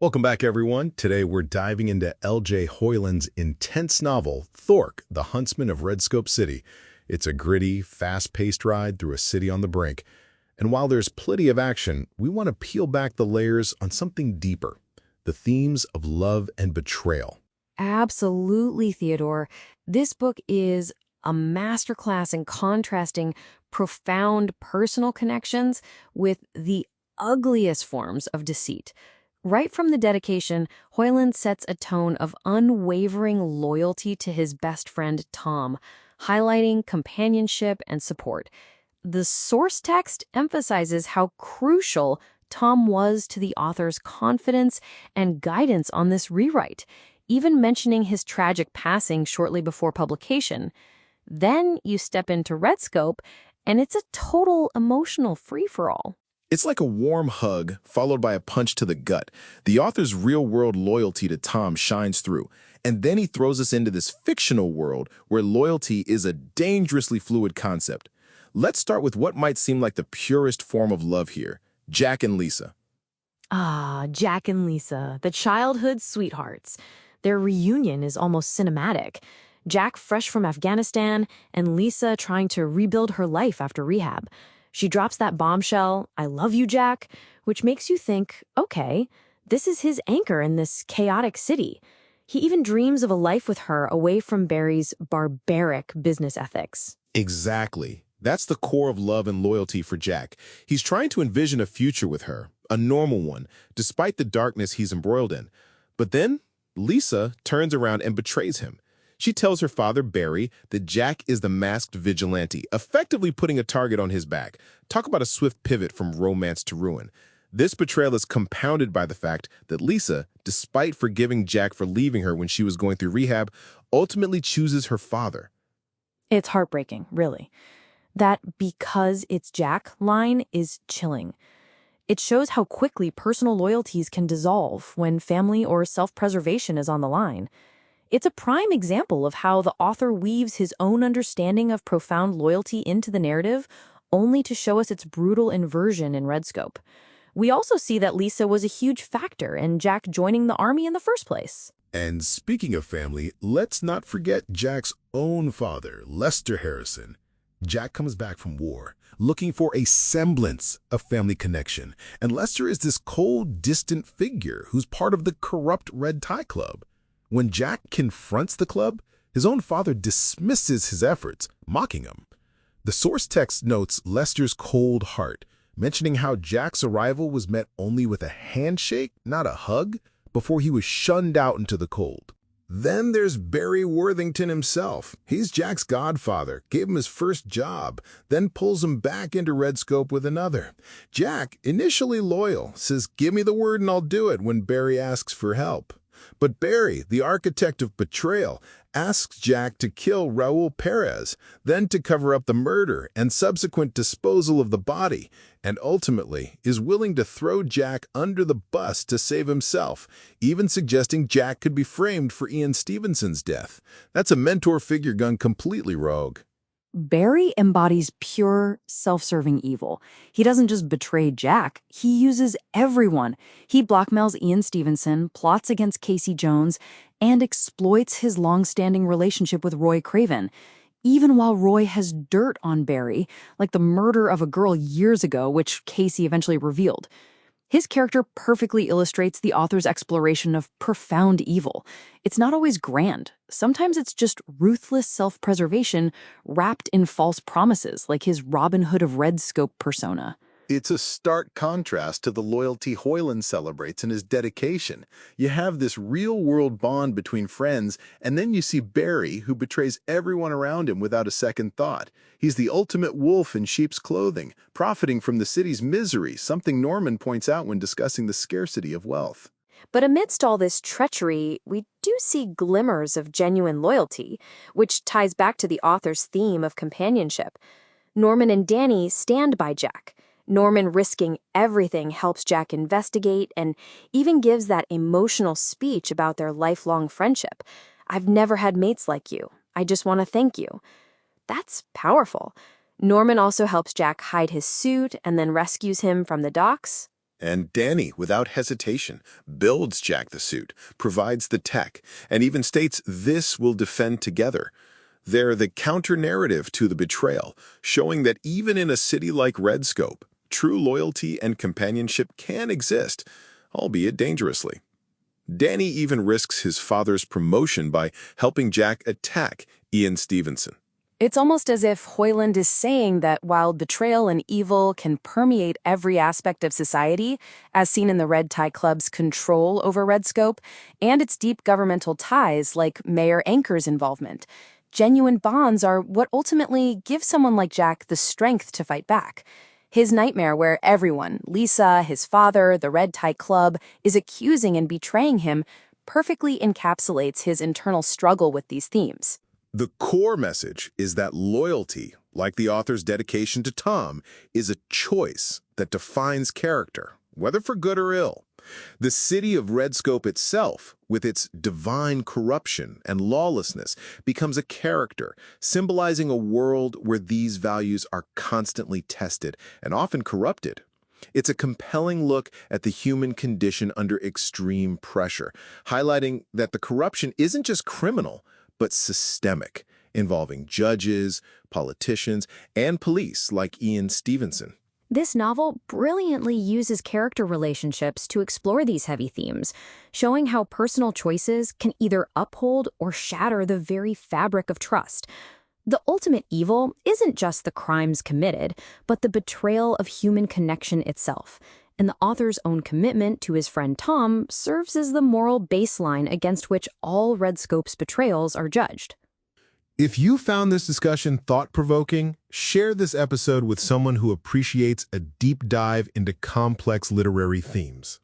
Welcome back, everyone. Today we're diving into L.J. Hoyland's intense novel, Thork, the Huntsman of Redscope City. It's a gritty, fast-paced ride through a city on the brink. And while there's plenty of action, we want to peel back the layers on something deeper, the themes of love and betrayal. Absolutely, Theodore. This book is a masterclass in contrasting profound personal connections with the ugliest forms of deceit. Right from the dedication, Hoyland sets a tone of unwavering loyalty to his best friend Tom, highlighting companionship and support. The source text emphasizes how crucial Tom was to the author's confidence and guidance on this rewrite, even mentioning his tragic passing shortly before publication. Then you step into Redscope, and it's a total emotional free-for-all. It's like a warm hug followed by a punch to the gut. The author's real-world loyalty to Tom shines through, and then he throws us into this fictional world where loyalty is a dangerously fluid concept. Let's start with what might seem like the purest form of love here, Jack and Lisa. Ah, Jack and Lisa, the childhood sweethearts. Their reunion is almost cinematic. Jack fresh from Afghanistan, and Lisa trying to rebuild her life after rehab. She drops that bombshell, "I love you, Jack," which makes you think, okay, this is his anchor in this chaotic city. He even dreams of a life with her away from Barry's barbaric business ethics. Exactly. That's the core of love and loyalty for Jack. He's trying to envision a future with her, a normal one, despite the darkness he's embroiled in. But then, Lisa turns around and betrays him. She tells her father, Barry, that Jack is the masked vigilante, effectively putting a target on his back. Talk about a swift pivot from romance to ruin. This betrayal is compounded by the fact that Lisa, despite forgiving Jack for leaving her when she was going through rehab, ultimately chooses her father. It's heartbreaking, really. That "because it's Jack" line is chilling. It shows how quickly personal loyalties can dissolve when family or self-preservation is on the line. It's a prime example of how the author weaves his own understanding of profound loyalty into the narrative, only to show us its brutal inversion in Redscope. We also see that Lisa was a huge factor in Jack joining the army in the first place. And speaking of family, let's not forget Jack's own father, Lester Harrison. Jack comes back from war, looking for a semblance of family connection, and Lester is this cold, distant figure who's part of the corrupt Red Tie Club. When Jack confronts the club, his own father dismisses his efforts, mocking him. The source text notes Lester's cold heart, mentioning how Jack's arrival was met only with a handshake, not a hug, before he was shunned out into the cold. Then there's Barry Worthington himself. He's Jack's godfather, gave him his first job, then pulls him back into Redscope with another. Jack, initially loyal, says, "Give me the word and I'll do it," when Barry asks for help. But Barry, the architect of betrayal, asks Jack to kill Raul Perez, then to cover up the murder and subsequent disposal of the body, and ultimately is willing to throw Jack under the bus to save himself, even suggesting Jack could be framed for Ian Stevenson's death. That's a mentor figure gone completely rogue. Barry embodies pure, self-serving evil. He doesn't just betray Jack, he uses everyone. He blackmails Ian Stevenson, plots against Casey Jones, and exploits his long-standing relationship with Roy Craven. Even while Roy has dirt on Barry, like the murder of a girl years ago, which Casey eventually revealed. His character perfectly illustrates the author's exploration of profound evil. It's not always grand. Sometimes it's just ruthless self-preservation wrapped in false promises, like his Robin Hood of Redscope persona. It's a stark contrast to the loyalty Hoyland celebrates in his dedication. You have this real-world bond between friends, and then you see Barry, who betrays everyone around him without a second thought. He's the ultimate wolf in sheep's clothing, profiting from the city's misery, something Norman points out when discussing the scarcity of wealth. But amidst all this treachery, we do see glimmers of genuine loyalty, which ties back to the author's theme of companionship. Norman and Danny stand by Jack. Norman risking everything helps Jack investigate and even gives that emotional speech about their lifelong friendship. "I've never had mates like you. I just want to thank you." That's powerful. Norman also helps Jack hide his suit and then rescues him from the docks. And Danny, without hesitation, builds Jack the suit, provides the tech, and even states this will defend together. They're the counter-narrative to the betrayal, showing that even in a city like Redscope, true loyalty and companionship can exist, albeit dangerously. Danny even risks his father's promotion by helping Jack attack Ian Stevenson. It's almost as if Hoyland is saying that while betrayal and evil can permeate every aspect of society, as seen in the Red Tie Club's control over Redscope, and its deep governmental ties like Mayor Anchor's involvement, genuine bonds are what ultimately give someone like Jack the strength to fight back. His nightmare where everyone, Lisa, his father, the Red Tie Club, is accusing and betraying him perfectly encapsulates his internal struggle with these themes. The core message is that loyalty, like the author's dedication to Tom, is a choice that defines character, whether for good or ill. The city of Redscope itself, with its divine corruption and lawlessness, becomes a character, symbolizing a world where these values are constantly tested and often corrupted. It's a compelling look at the human condition under extreme pressure, highlighting that the corruption isn't just criminal, but systemic, involving judges, politicians, and police like Ian Stevenson. This novel brilliantly uses character relationships to explore these heavy themes, showing how personal choices can either uphold or shatter the very fabric of trust. The ultimate evil isn't just the crimes committed, but the betrayal of human connection itself. And the author's own commitment to his friend Tom serves as the moral baseline against which all Redscope's betrayals are judged. If you found this discussion thought-provoking, share this episode with someone who appreciates a deep dive into complex literary themes.